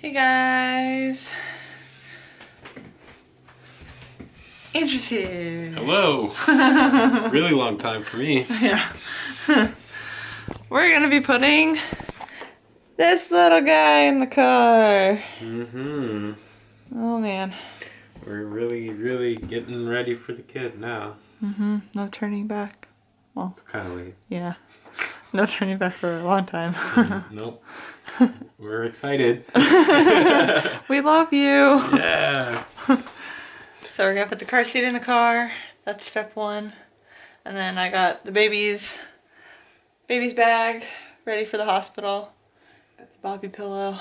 Hey guys, Andrew's here. Hello. Really long time for me. Yeah. We're gonna be putting this little guy in the car. Mm-hmm. Oh man. We're really getting ready for the kid now. Mm-hmm. No turning back. Well, It's kind of late. yeah. No turning back for a long time. Nope. We're excited. We love you. Yeah. So we're gonna put the car seat in the car. That's step one. And then I got the baby's bag ready for the hospital. Got the Bobby pillow.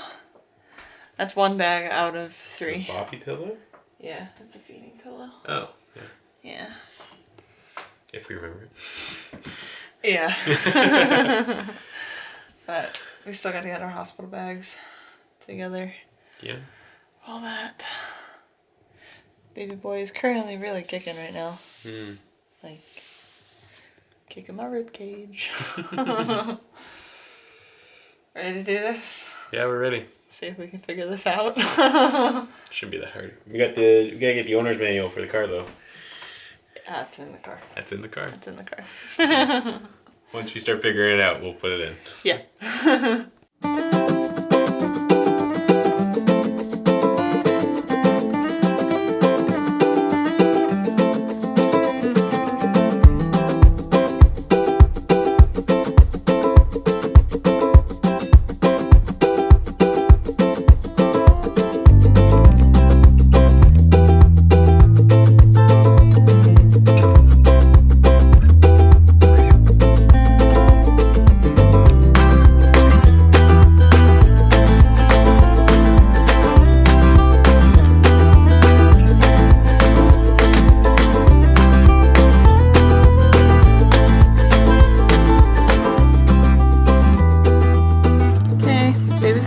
That's one bag out of three. A Bobby pillow? Yeah, that's a feeding pillow. Oh, yeah. Yeah. If we remember it. Yeah. But we still gotta get our hospital bags together. Yeah. All that. Baby boy is currently really kicking right now. Mm. Like, kicking my rib cage. Ready to do this? Yeah, we're ready. See if we can figure this out. Shouldn't be that hard. We gotta get the owner's manual for the car though. That's in the car. That's in the car. That's in the car. Once we start figuring it out, we'll put it in. Yeah.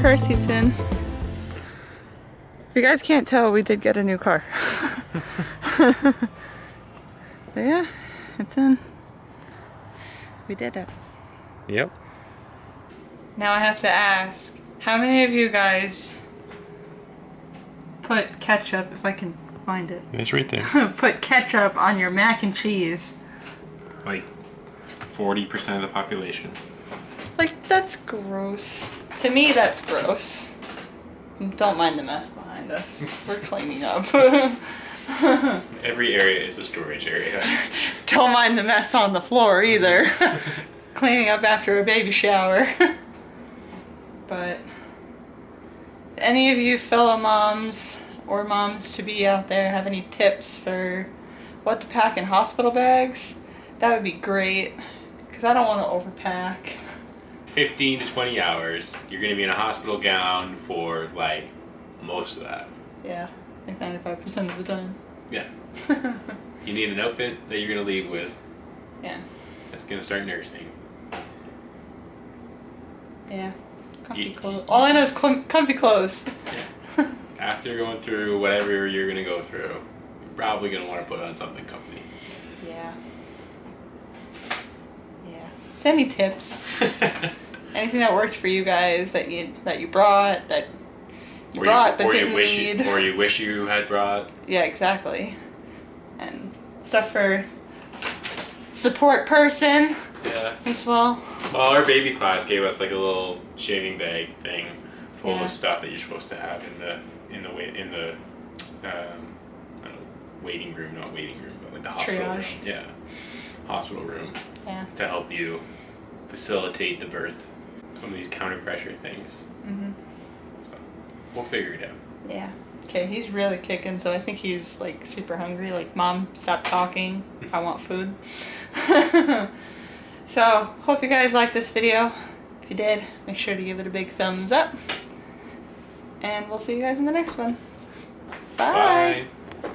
Car seats in. If you guys can't tell, we did get a new car. But yeah, it's in. We did it. Yep. Now I have to ask, how many of you guys put ketchup, if I can find it, It's right there. put ketchup on your mac and cheese? Like 40% of the population. Like, that's gross. To me, that's gross. Don't mind the mess behind us. We're cleaning up. Every area is a storage area. Don't mind the mess on the floor either. Cleaning up after a baby shower. But any of you fellow moms or moms to be out there have any tips for what to pack in hospital bags? That would be great, because I don't want to overpack. 15 to 20 hours, you're going to be in a hospital gown for like most of that. Yeah, like 95% of the time. Yeah. You need an outfit that you're going to leave with. Yeah. That's going to start nursing. Yeah. Comfy clothes. All I know is comfy clothes. Yeah. After going through whatever you're going to go through, you're probably going to want to put on something comfy. Yeah. Yeah. Send me tips. Anything that worked for you guys that you brought but didn't need. Or you wish you had brought. Yeah, exactly. And stuff for support person. Yeah. As well. Well, our baby class gave us like a little shaving bag thing full Yeah. of stuff that you're supposed to have in the waiting room, not waiting room, but like the hospital room. Yeah. Hospital room. Yeah. To help you facilitate the birth. Some of these counter pressure things. Mhm. So we'll figure it out. Yeah. Okay, he's really kicking, so I think he's like super hungry. Like, Mom, stop talking. I want food. So, hope you guys liked this video. If you did, make sure to give it a big thumbs up. And we'll see you guys in the next one. Bye. Bye.